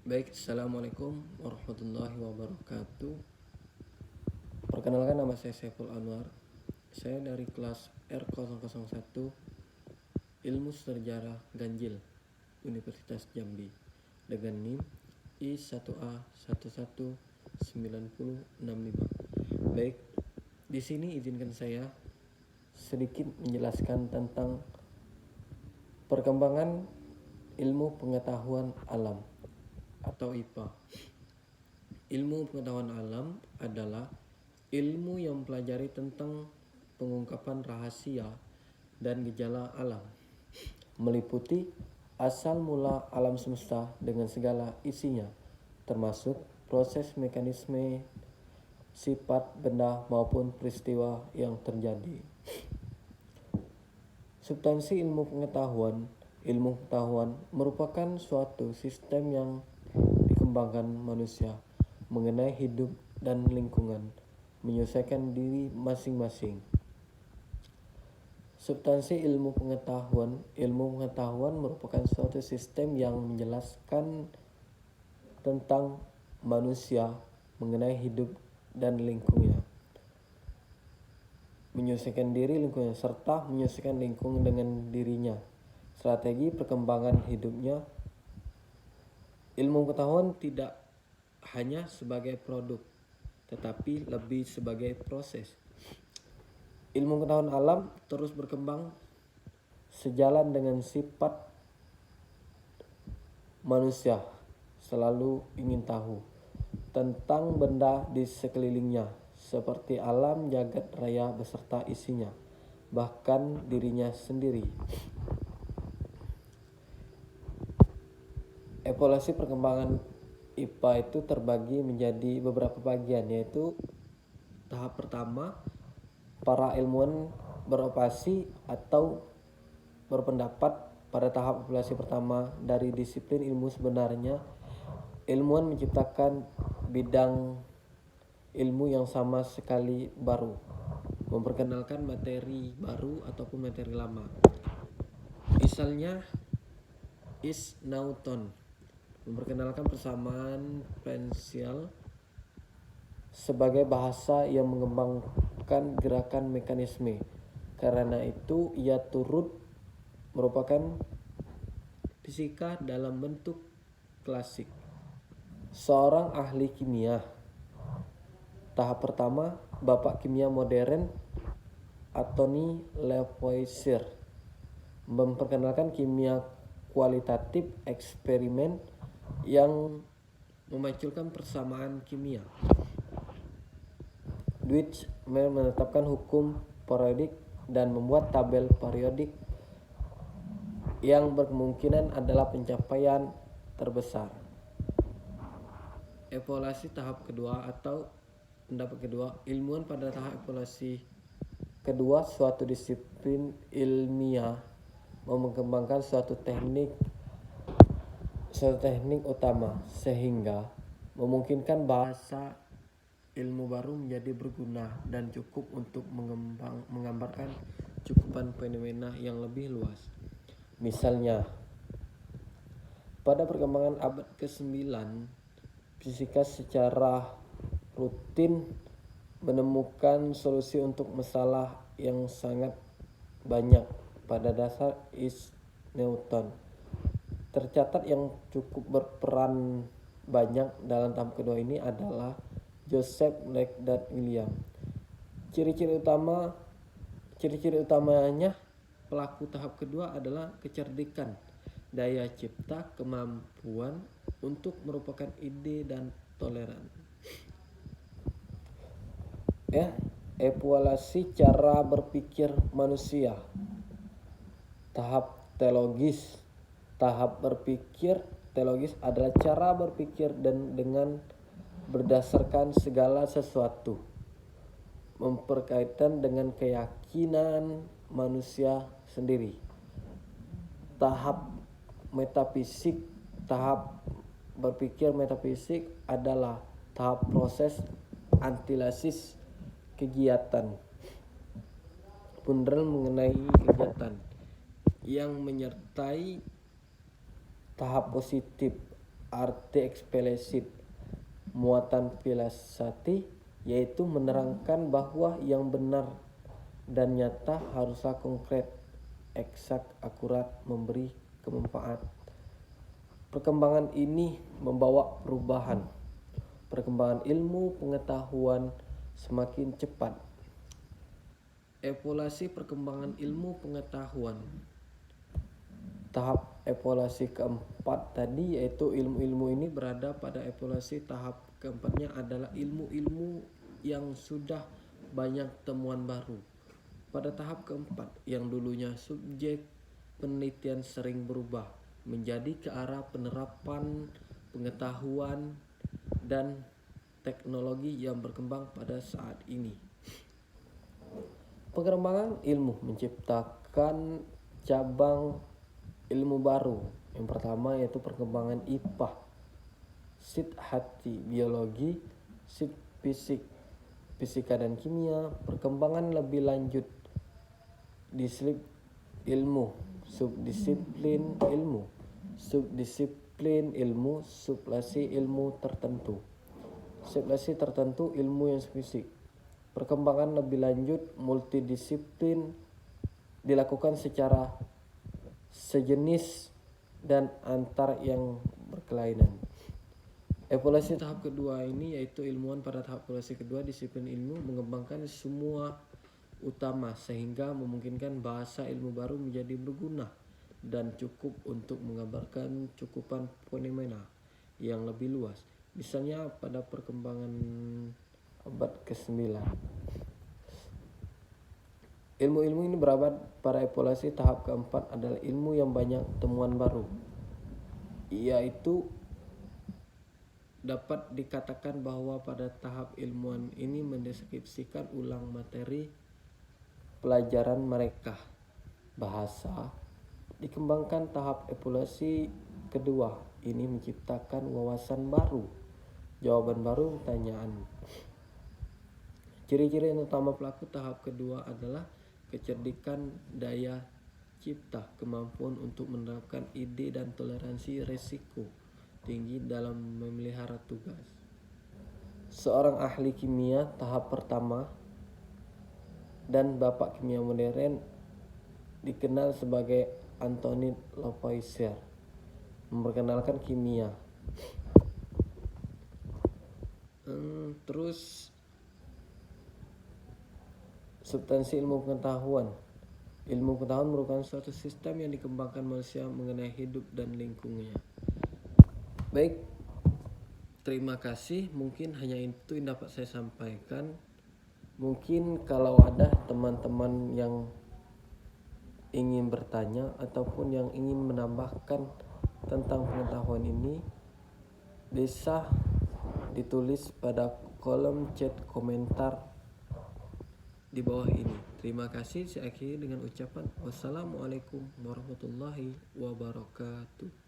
Baik, Assalamualaikum warahmatullahi wabarakatuh. Perkenalkan, nama saya Saiful Anwar. Saya dari kelas R001 Ilmu Sejarah Ganjil Universitas Jambi dengan NIM I1A119065. Baik, di sini izinkan saya sedikit menjelaskan tentang perkembangan ilmu pengetahuan alam atau IPA. Ilmu pengetahuan alam adalah ilmu yang mempelajari tentang pengungkapan rahasia dan gejala alam, meliputi asal mula alam semesta dengan segala isinya, termasuk proses, mekanisme, sifat benda maupun peristiwa yang terjadi. Substansi ilmu pengetahuan merupakan suatu sistem yang dikembangkan manusia mengenai hidup dan lingkungan, menyelesaikan diri masing-masing. Substansi ilmu pengetahuan merupakan suatu sistem yang menjelaskan tentang manusia mengenai hidup dan lingkungannya, menyelesaikan diri lingkungan serta menyelesaikan lingkungan dengan dirinya, strategi perkembangan hidupnya. Ilmu pengetahuan tidak hanya sebagai produk, tetapi lebih sebagai proses. Ilmu pengetahuan alam terus berkembang sejalan dengan sifat manusia selalu ingin tahu tentang benda di sekelilingnya, seperti alam jagat raya beserta isinya, bahkan dirinya sendiri. Evaluasi perkembangan IPA itu terbagi menjadi beberapa bagian, yaitu tahap pertama, para ilmuwan beroperasi atau berpendapat. Pada tahap evaluasi pertama dari disiplin ilmu sebenarnya, ilmuwan menciptakan bidang ilmu yang sama sekali baru, memperkenalkan materi baru ataupun materi lama. Misalnya Newton memperkenalkan persamaan diferensial sebagai bahasa yang mengembangkan gerakan mekanisme. Karena itu ia turut merupakan fisika dalam bentuk klasik. Seorang ahli kimia. Tahap pertama, Bapak Kimia Modern Anthony Lavoisier memperkenalkan kimia kualitatif eksperimen yang memunculkan persamaan kimia. Deutsch menetapkan hukum periodik dan membuat tabel periodik yang berkemungkinan adalah pencapaian terbesar. Evaluasi tahap kedua atau pendapat kedua, ilmuwan pada tahap evaluasi kedua suatu disiplin ilmiah mengembangkan suatu teknik utama sehingga memungkinkan bahasa ilmu baru menjadi berguna dan cukup untuk menggambarkan cakupan fenomena yang lebih luas. Misalnya, pada perkembangan abad ke-9, fisika secara rutin menemukan solusi untuk masalah yang sangat banyak. Pada dasar Newton tercatat yang cukup berperan banyak dalam tahap kedua ini adalah Joseph Legendre William. Ciri-ciri utamanya pelaku tahap kedua adalah kecerdikan, daya cipta, kemampuan untuk merupakan ide dan toleran. Evaluasi cara berpikir manusia. Tahap teologis. Tahap berpikir teologis adalah cara berpikir dan dengan berdasarkan segala sesuatu, memperkaitan dengan keyakinan manusia sendiri. Tahap metafisik. Tahap berpikir metafisik adalah tahap proses analisis kegiatan, bunderan mengenai kegiatan yang menyertai tahap positif arti eksplisit muatan filsafati, yaitu menerangkan bahwa yang benar dan nyata haruslah konkret, eksak, akurat, memberi kemanfaat. Perkembangan ini membawa perubahan. Perkembangan ilmu pengetahuan semakin cepat. Evaluasi perkembangan ilmu pengetahuan. Tahap evaluasi keempat tadi, yaitu ilmu-ilmu ini berada pada evaluasi tahap keempatnya adalah ilmu-ilmu yang sudah banyak temuan baru. Pada tahap keempat, yang dulunya subjek penelitian sering berubah menjadi ke arah penerapan pengetahuan dan teknologi yang berkembang pada saat ini. Pengembangan ilmu menciptakan cabang ilmu baru. Yang pertama yaitu perkembangan IPA, hati, biologi, fisik, fisika dan kimia. Perkembangan lebih lanjut, disiplin ilmu, subdisiplin ilmu, sublasi ilmu tertentu. Sublasi tertentu ilmu yang spesifik. Perkembangan lebih lanjut, multidisiplin, dilakukan secara sejenis dan antar yang berkelainan. Evaluasi tahap kedua ini yaitu ilmuwan pada tahap evaluasi kedua, disiplin ilmu mengembangkan semua utama sehingga memungkinkan bahasa ilmu baru menjadi berguna dan cukup untuk menggambarkan cakupan fenomena yang lebih luas. Misalnya pada perkembangan abad ke-9. Ilmu-ilmu ini berabad pada evaluasi tahap keempat adalah ilmu yang banyak temuan baru, yaitu dapat dikatakan bahwa pada tahap ilmuwan ini mendeskripsikan ulang materi pelajaran mereka. Bahasa dikembangkan. Tahap evaluasi kedua ini menciptakan wawasan baru, jawaban baru, pertanyaan. Ciri-ciri yang utama pelaku tahap kedua adalah kecerdikan daya cipta, kemampuan untuk menerapkan ide dan toleransi risiko tinggi dalam memelihara tugas. Seorang ahli kimia tahap pertama dan bapak kimia modern dikenal sebagai Antoine Lavoisier, memperkenalkan kimia. Terus substansi ilmu pengetahuan. Ilmu pengetahuan merupakan suatu sistem yang dikembangkan manusia mengenai hidup dan lingkungannya. Baik, terima kasih. Mungkin hanya itu yang dapat saya sampaikan. Mungkin kalau ada teman-teman yang ingin bertanya ataupun yang ingin menambahkan tentang pengetahuan ini, bisa ditulis pada kolom chat komentar di bawah ini. Terima kasih. Saya akhiri dengan ucapan wassalamualaikum warahmatullahi wabarakatuh.